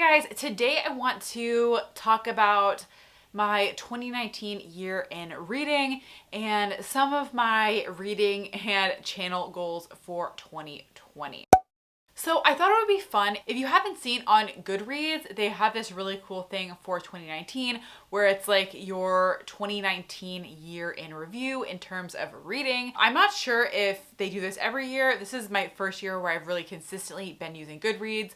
guys, today I want to talk about my 2019 year in reading and some of my reading and channel goals for 2020. So I thought it would be fun. If you haven't seen on GoodReads, they have this really cool thing for 2019 where it's like your 2019 year in review in terms of reading. I'm not sure if they do this every year. This is my first year where I've really consistently been using GoodReads,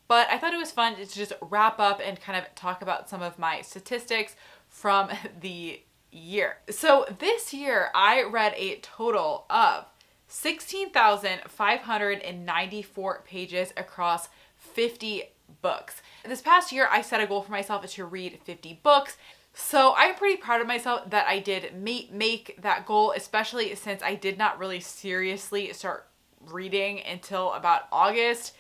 but I thought it was fun to just wrap up and kind of talk about some of my statistics from the year. So this year I read a total of 16,594 pages across 50 books. This past year, I set a goal for myself to read 50 books. So I'm pretty proud of myself that I did make that goal, especially since I did not really seriously start reading until about August.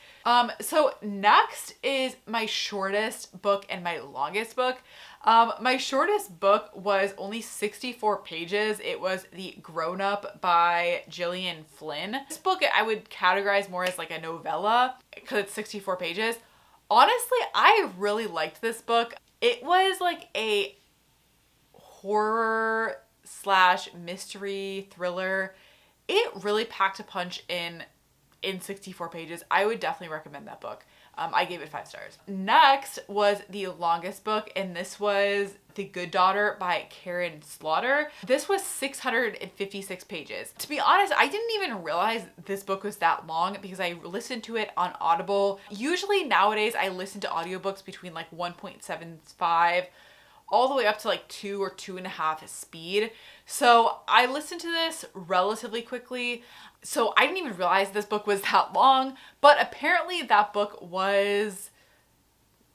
So next is my shortest book and my longest book. My shortest book was only 64 pages. It was the Grownup by Gillian Flynn. This book I would categorize more as like a novella because it's 64 pages. Honestly, I really liked this book. It was like a horror / mystery thriller. It really packed a punch in 64 pages. I would definitely recommend that book. I gave it 5 stars. Next was the longest book, and this was The Good Daughter by Karin. This was 656 pages. To be honest, I didn't even realize this book was that long because I listened to it on Audible. Usually nowadays I listen to audiobooks between like 1.75 all the way up to like 2 or 2.5 speed. So I listened to this relatively quickly. So I didn't even realize this book was that long, but apparently that book was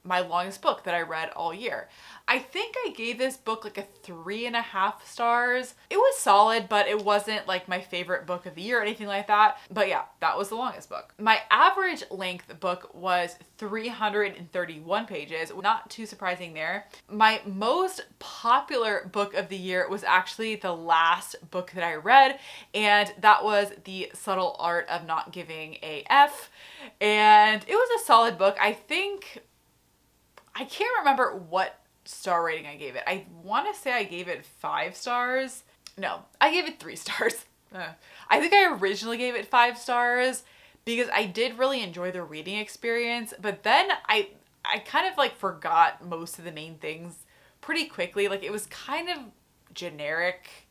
my longest book that I read all year. I think I gave this book like a 3.5 stars. It was solid, but it wasn't like my favorite book of the year or anything like that. But yeah, that was the longest book. My average length book was 331 pages. Not too surprising there. My most popular book of the year was actually the last book that I read, and that was The Subtle Art of Not Giving a F. And it was a solid book. I can't remember what star rating I gave it. I want to say I gave it 5 stars. No, I gave it 3 stars. I think I originally gave it 5 stars because I did really enjoy the reading experience, but then I kind of like forgot most of the main things pretty quickly. Like it was kind of generic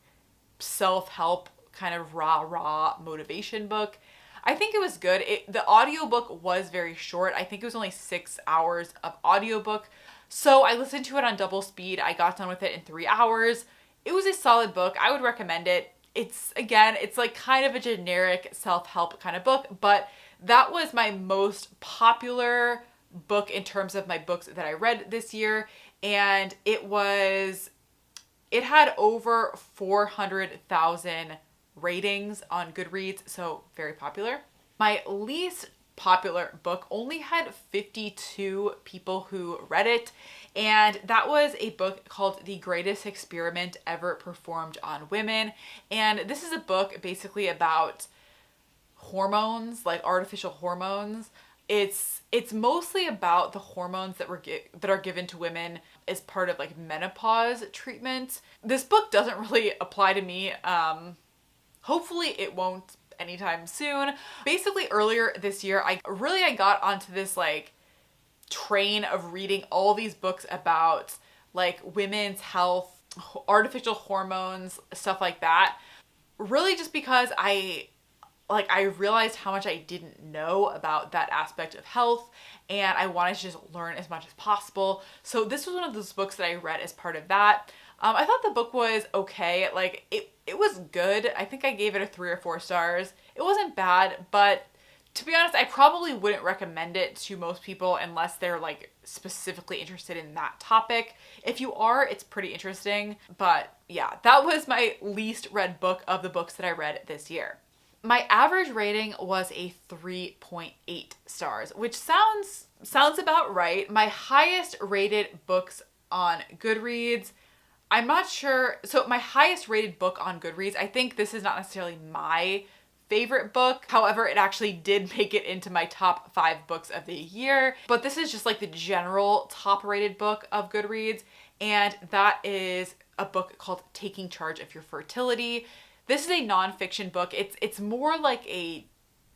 self-help kind of rah motivation book. I think it was good. The audiobook was very short. I think it was only 6 hours of audiobook. So I listened to it on double speed. I got done with it in 3 hours. It was a solid book. I would recommend it. It's like kind of a generic self-help kind of book, but that was my most popular book in terms of my books that I read this year. And it had over 400,000 ratings on GoodReads, so very popular. My least popular book only had 52 people who read it, and that was a book called The Greatest Experiment Ever Performed on Women. And this is a book basically about hormones, like artificial hormones. It's mostly about the hormones that are given to women as part of like menopause treatment. This book doesn't really apply to me. Hopefully it won't anytime soon. Basically earlier this year, I got onto this like train of reading all these books about like women's health, artificial hormones, stuff like that. Really just because I realized how much I didn't know about that aspect of health, and I wanted to just learn as much as possible. So this was one of those books that I read as part of that. I thought the book was okay. Like it was good. I think I gave it a 3 or 4 stars. It wasn't bad, but to be honest, I probably wouldn't recommend it to most people unless they're like specifically interested in that topic. If you are, it's pretty interesting. But yeah, that was my least read book of the books that I read this year. My average rating was a 3.8 stars, which sounds about right. My highest rated books on GoodReads, I'm not sure. So my highest rated book on GoodReads, I think this is not necessarily my favorite book. However, it actually did make it into my top 5 books of the year. But this is just like the general top rated book of Goodreads. And that is a book called Taking Charge of Your Fertility. This is a nonfiction book. It's more like a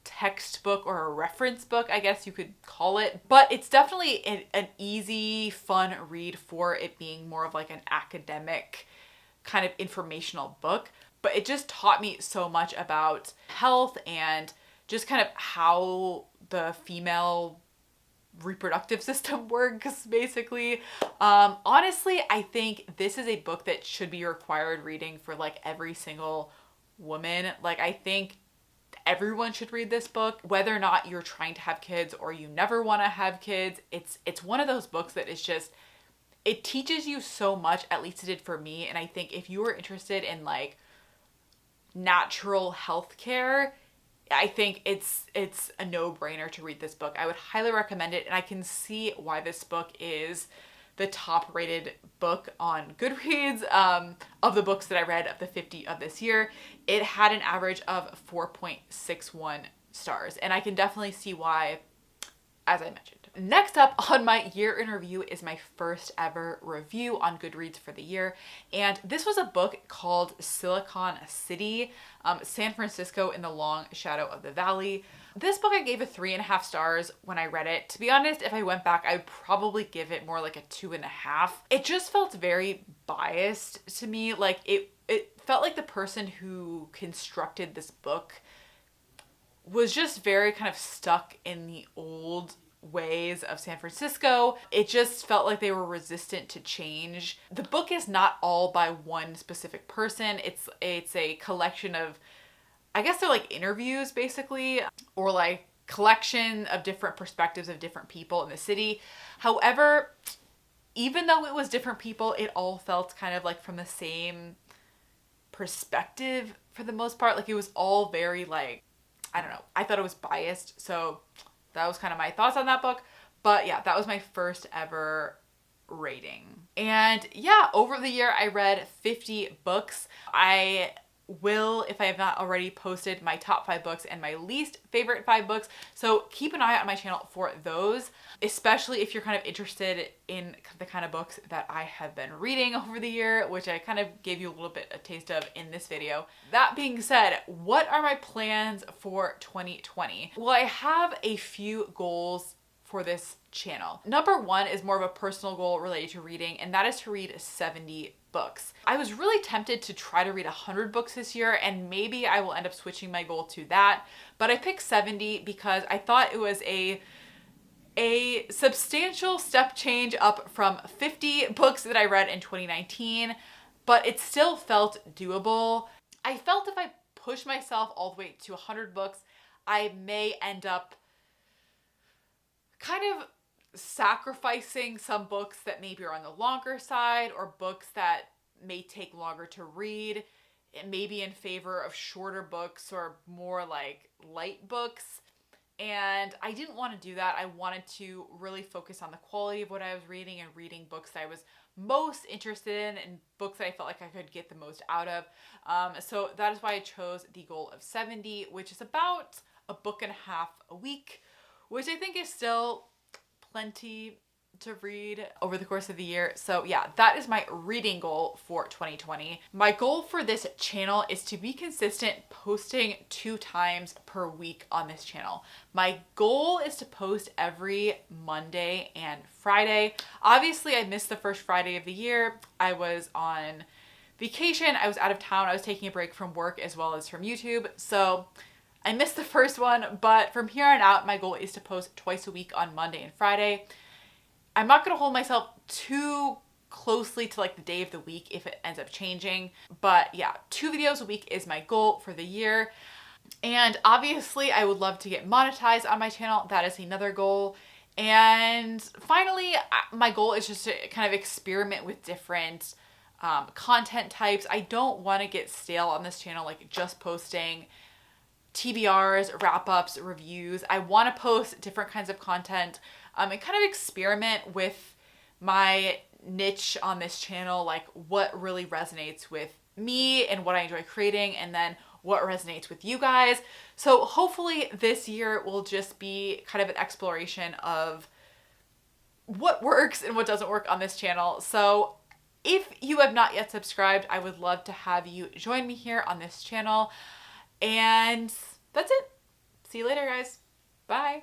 textbook or a reference book, I guess you could call it. But it's definitely an easy, fun read for it being more of like an academic kind of informational book. But it just taught me so much about health and just kind of how the female reproductive system works, basically. Honestly, I think this is a book that should be required reading for like every single woman. Like, I think everyone should read this book, whether or not you're trying to have kids or you never want to have kids. It's one of those books that is just, it teaches you so much, at least it did for me. And I think if you are interested in like natural health care, I think it's a no-brainer to read this book. I would highly recommend it, and I can see why this book is the top-rated book on Goodreads. Of the books that I read of the 50 of this year, it had an average of 4.61 stars, and I can definitely see why, as I mentioned. Next up on my year in review is my first ever review on Goodreads for the year. And this was a book called Silicon City, San Francisco in the Long Shadow of the Valley. This book I gave a 3.5 stars when I read it. To be honest, if I went back, I'd probably give it more like a 2.5. It just felt very biased to me. Like it felt like the person who constructed this book was just very kind of stuck in the old ways of San Francisco. It just felt like they were resistant to change. The book is not all by one specific person. It's a collection of, I guess they're like interviews basically, or like collection of different perspectives of different people in the city. However, even though it was different people, it all felt kind of like from the same perspective for the most part. Like it was all very like, I don't know. I thought it was biased. So that was kind of my thoughts on that book. But yeah, that was my first ever rating. And yeah, over the year I read 50 books. I will, if I have not already, posted my top 5 books and my least favorite 5 books. So keep an eye out on my channel for those, especially if you're kind of interested in the kind of books that I have been reading over the year, which I kind of gave you a little bit a taste of in this video. That being said, what are my plans for 2020? Well, I have a few goals for this channel. Number 1 is more of a personal goal related to reading, and that is to read 70 books. I was really tempted to try to read 100 books this year, and maybe I will end up switching my goal to that, but I picked 70 because I thought it was a substantial step change up from 50 books that I read in 2019, but it still felt doable. I felt if I push myself all the way to 100 books, I may end up kind of sacrificing some books that maybe are on the longer side, or books that may take longer to read, and maybe in favor of shorter books or more like light books. And I didn't want to do that. I wanted to really focus on the quality of what I was reading and reading books that I was most interested in and books that I felt like I could get the most out of. So that is why I chose the goal of 70, which is about a book and a half a week, which I think is still plenty to read over the course of the year. So yeah, that is my reading goal for 2020. My goal for this channel is to be consistent posting 2 times per week on this channel. My goal is to post every Monday and Friday. Obviously, I missed the first Friday of the year. I was on vacation. I was out of town. I was taking a break from work as well as from YouTube. So I missed the first one, but from here on out, my goal is to post twice a week on Monday and Friday. I'm not going to hold myself too closely to like the day of the week if it ends up changing. But yeah, 2 videos a week is my goal for the year. And obviously I would love to get monetized on my channel. That is another goal. And finally, my goal is just to kind of experiment with different content types. I don't want to get stale on this channel, like just posting TBRs, wrap-ups, reviews. I want to post different kinds of content and kind of experiment with my niche on this channel, like what really resonates with me and what I enjoy creating, and then what resonates with you guys. So hopefully this year will just be kind of an exploration of what works and what doesn't work on this channel. So if you have not yet subscribed, I would love to have you join me here on this channel. And that's it. See you later, guys. Bye.